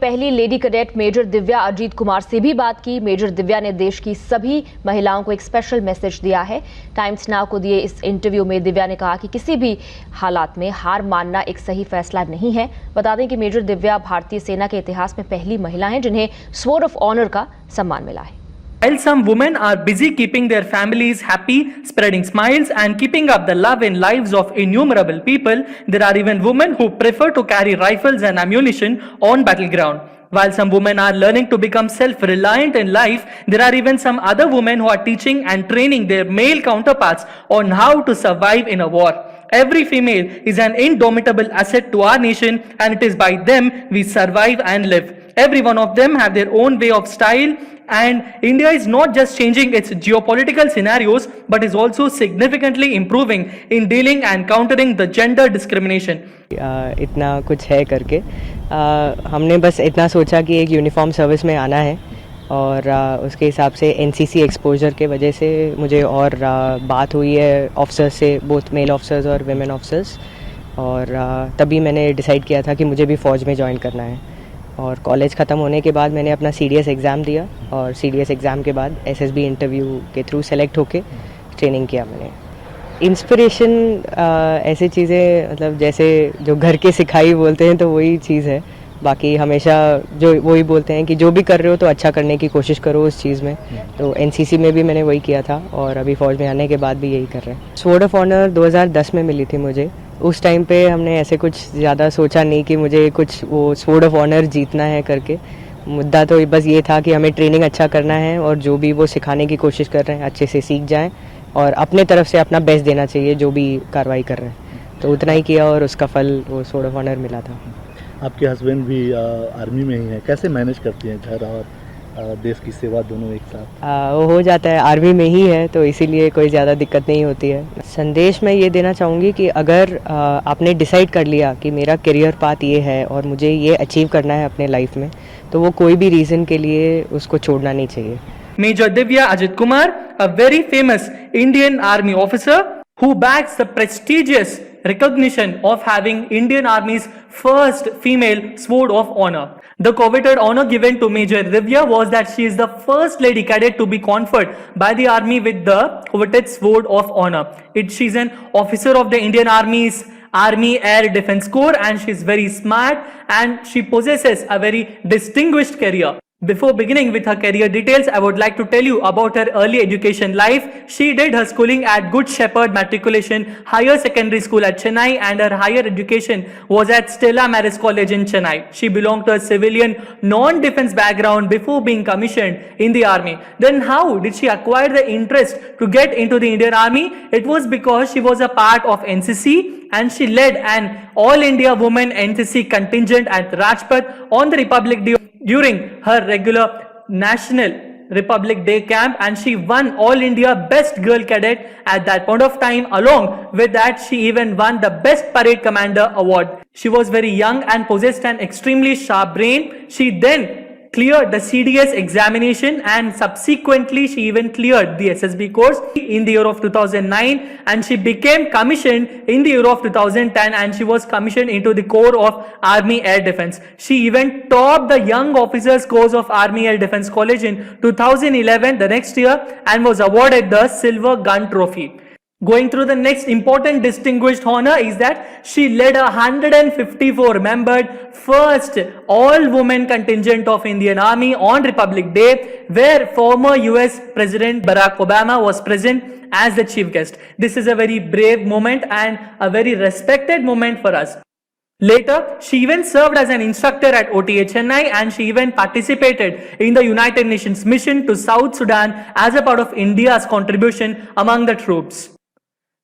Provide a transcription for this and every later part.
पहली lady cadet major Divya Ajit Kumar से भी बात की। मेजर दिव्या ने देश की सभी महिलाओं को एक स्पेशल मैसेज दिया है। टाइम्स नाउ को दिए इस इंटरव्यू में दिव्या ने कहा कि किसी भी हालात में हार मानना एक सही फैसला नहीं है। बता दें कि मेजर दिव्या भारतीय सेना के इतिहास में पहली महिला हैं जिन्हें स्वॉर्ड ऑफ ऑनर का सम्मान मिला है। While some women are busy keeping their families happy, spreading smiles and keeping up the love in lives of innumerable people, there are even women who prefer to carry rifles and ammunition on battleground. While some women are learning to become self-reliant in life, there are even some other women who are teaching and training their male counterparts on how to survive in a war. Every female is an indomitable asset to our nation, and it is by them we survive and live. Every one of them have their own way of style, and India is not just changing its geopolitical scenarios but is also significantly improving in dealing and countering the gender discrimination. इतना कुछ है करके हमने बस इतना सोचा कि एक यूनिफॉर्म सर्विस में आना है और उसके हिसाब से एनसीसी एक्सपोजर के वजह से मुझे और बात हुई है ऑफिसर्स से, बोथ मेल ऑफिसर्स और विमेन ऑफिसर्स, और तभी मैंने डिसाइड किया था कि मुझे भी फ़ौज में ज्वाइन करना है। और कॉलेज ख़त्म होने के बाद मैंने अपना सीडीएस एग्ज़ाम दिया और सीडीएस एग्ज़ाम के बाद एसएसबी इंटरव्यू के थ्रू सेलेक्ट होके ट्रेनिंग किया मैंने। इंस्पिरेशन ऐसी चीज़ें मतलब जैसे जो घर के सिखाई बोलते हैं तो वही चीज़ है। बाकी हमेशा जो वही बोलते हैं कि जो भी कर रहे हो तो अच्छा करने की कोशिश करो उस चीज़ में। तो एनसीसी में भी मैंने वही किया था और अभी फ़ौज में आने के बाद भी यही कर रहे हैं। स्वॉर्ड ऑफ ऑनर 2010 में मिली थी मुझे। उस टाइम पे हमने ऐसे कुछ ज़्यादा सोचा नहीं कि मुझे कुछ वो स्वॉर्ड ऑफ ऑनर जीतना है करके। मुद्दा तो बस ये था कि हमें ट्रेनिंग अच्छा करना है और जो भी वो सिखाने की कोशिश कर रहे हैं अच्छे से सीख जाएं और अपने तरफ से अपना बेस्ट देना चाहिए जो भी कार्रवाई कर रहे हैं। तो उतना ही किया और उसका फल वो स्वॉर्ड ऑफ ऑनर मिला था। आपके हस्बैंड भी आर्मी में ही हैं, कैसे मैनेज करती हैं घर और देश की सेवा दोनों एक साथ? वो हो जाता है, आर्मी में ही है तो इसीलिए कोई ज़्यादा दिक्कत नहीं होती है। संदेश मैं ये देना चाहूँगी कि अगर आपने डिसाइड कर लिया कि मेरा करियर पाथ ये है और मुझे ये अचीव करना है अपने लाइफ में, तो वो कोई भी रीज़न के लिए उसको छोड़ना नहीं चाहिए। Major Divya Ajith Kumar, a very famous Indian Army officer who backs the prestigious recognition of having Indian Army's first female Sword of Honor. The coveted honor given to Major Divya was that she is the first lady cadet to be conferred by the Army with the coveted Sword of Honor. She's an officer of the Indian Army's Army Air Defense Corps, and she's very smart and she possesses a very distinguished career. Before beginning with her career details, I would like to tell you about her early education life. She did her schooling at Good Shepherd Matriculation Higher Secondary School at Chennai, and her higher education was at Stella Maris College in Chennai. She belonged to a civilian non-defense background before being commissioned in the army. Then how did she acquire the interest to get into the Indian Army? It was because she was a part of NCC and she led an All India Women NCC contingent at Rajpath on the Republic Day during her regular National Republic Day camp, and she won All India Best Girl Cadet at that point of time. Along with that, she even won the Best Parade Commander Award. She was very young and possessed an extremely sharp brain. She then cleared the CDS examination and subsequently she even cleared the SSB course in the year of 2009, and she became commissioned in the year of 2010, and she was commissioned into the Corps of Army Air Defense. She even topped the Young Officers course of Army Air Defense College in 2011, the next year, and was awarded the Silver Gun Trophy. Going through the next important distinguished honor is that she led a 154-membered first all-women contingent of Indian Army on Republic Day, where former US President Barack Obama was present as the chief guest. This is a very brave moment and a very respected moment for us. Later, she even served as an instructor at OTA Chennai, and she even participated in the United Nations mission to South Sudan as a part of India's contribution among the troops.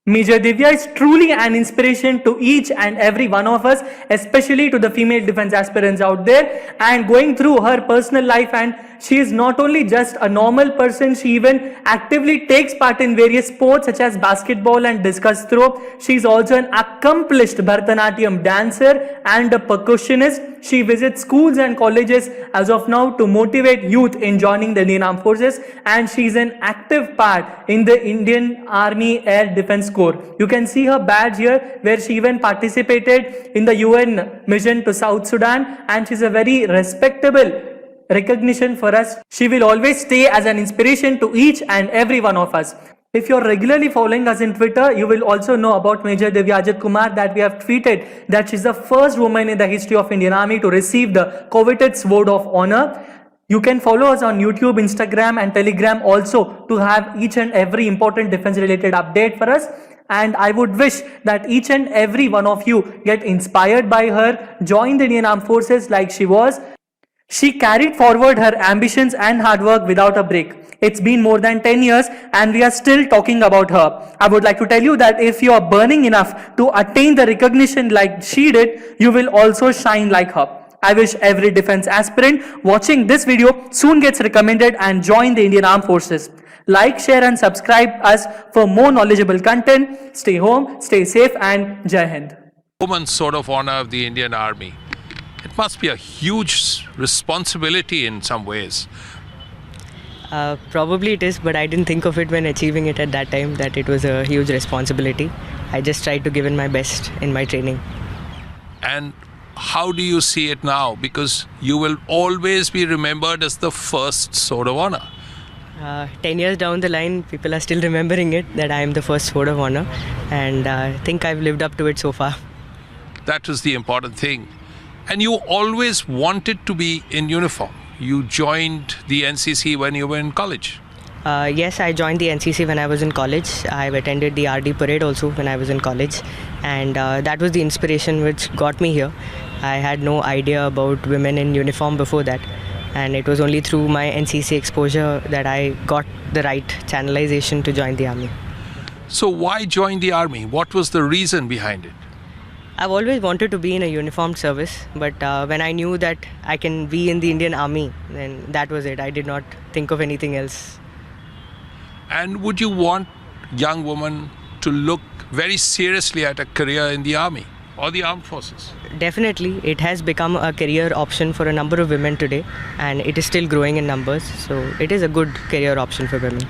Major Divya is truly an inspiration to each and every one of us, especially to the female defense aspirants out there. And going through her personal life and she is not only just a normal person, she even actively takes part in various sports such as basketball and discus throw. She is also an accomplished Bharatanatyam dancer and a percussionist. She visits schools and colleges as of now to motivate youth in joining the Indian Armed Forces, and she is an active part in the Indian Army Air Defense Corps. You can see her badge here where she even participated in the UN mission to South Sudan, and she's a very respectable recognition for us. She will always stay as an inspiration to each and every one of us. If you're regularly following us in Twitter, you will also know about Major Divya Ajith Kumar, that we have tweeted that she's the first woman in the history of Indian Army to receive the coveted Sword of Honor. You can follow us on YouTube, Instagram and Telegram also to have each and every important defense related update for us. And I would wish that each and every one of you get inspired by her, join the Indian Armed Forces like she was. She carried forward her ambitions and hard work without a break. It's been more than 10 years and we are still talking about her. I would like to tell you that if you are burning enough to attain the recognition like she did, you will also shine like her. I wish every defense aspirant watching this video soon gets recommended and join the Indian Armed Forces. Like, share and subscribe us for more knowledgeable content. Stay home, stay safe and Jai Hind. Woman's Sword of Honor of the Indian Army. It must be a huge responsibility in some ways. Probably it is, but I didn't think of it when achieving it at that time, that it was a huge responsibility. I just tried to give in my best in my training. And how do you see it now? Because you will always be remembered as the first Sword of Honor. 10 years down the line, people are still remembering it, that I am the first Sword of Honor, and I think I've lived up to it so far. That was the important thing. And you always wanted to be in uniform. You joined the NCC when you were in college. Yes, I joined the NCC when I was in college. I've attended the RD parade also when I was in college, and that was the inspiration which got me here. I had no idea about women in uniform before that, and it was only through my NCC exposure that I got the right channelization to join the army. So why join the army? What was the reason behind it? I've always wanted to be in a uniformed service, but when I knew that I can be in the Indian Army, then that was it. I did not think of anything else. And would you want young women to look very seriously at a career in the army or the armed forces? Definitely, it has become a career option for a number of women today, and it is still growing in numbers, so it is a good career option for women.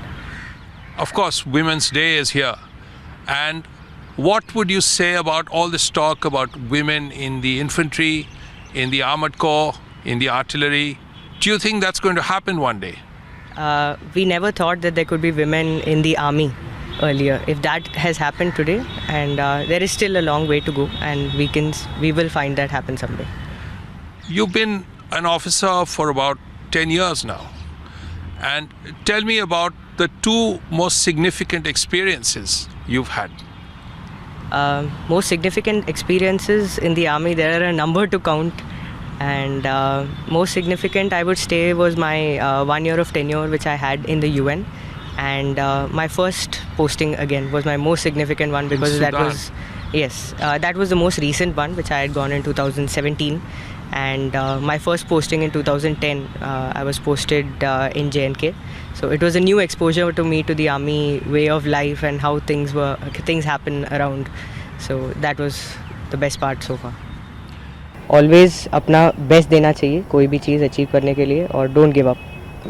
Of course, Women's Day is here. And what would you say about all this talk about women in the infantry, in the armored corps, in the artillery? Do you think that's going to happen one day? We never thought that there could be women in the army earlier. If that has happened today, and there is still a long way to go, and we will find that happen someday. You've been an officer for about 10 years now. And tell me about the two most significant experiences you've had. Most significant experiences in the army, there are a number to count, and most significant I would say was my 1 year of tenure which I had in the UN, and my first posting again was my most significant one, because that was that was the most recent one which I had gone in 2017, and my first posting in 2010 I was posted in J&K. So it was a new exposure to me to the army way of life and how things happen around. So that was the best part so far. Always अपना best देना चाहिए कोई भी चीज़ achieve करने के लिए, और don't give up.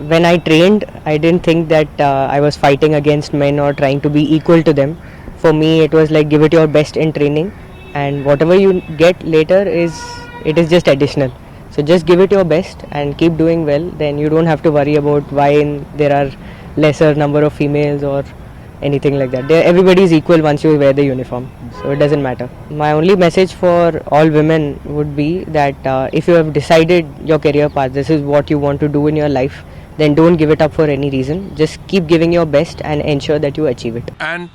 When I trained, I didn't think that I was fighting against men or trying to be equal to them. For me, it was like give it your best in training, and whatever you get later is just additional. So just give it your best and keep doing well, then you don't have to worry about why there are lesser number of females or anything like that. Everybody is equal once you wear the uniform, so it doesn't matter. My only message for all women would be that if you have decided your career path, this is what you want to do in your life, then don't give it up for any reason. Just keep giving your best and ensure that you achieve it. And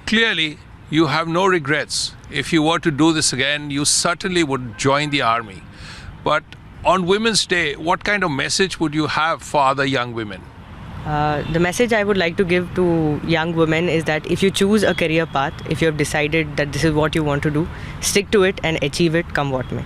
clearly, you have no regrets. If you were to do this again, you certainly would join the army. But on Women's Day, what kind of message would you have for other young women? The message I would like to give to young women is that if you choose a career path, if you have decided that this is what you want to do, stick to it and achieve it come what may.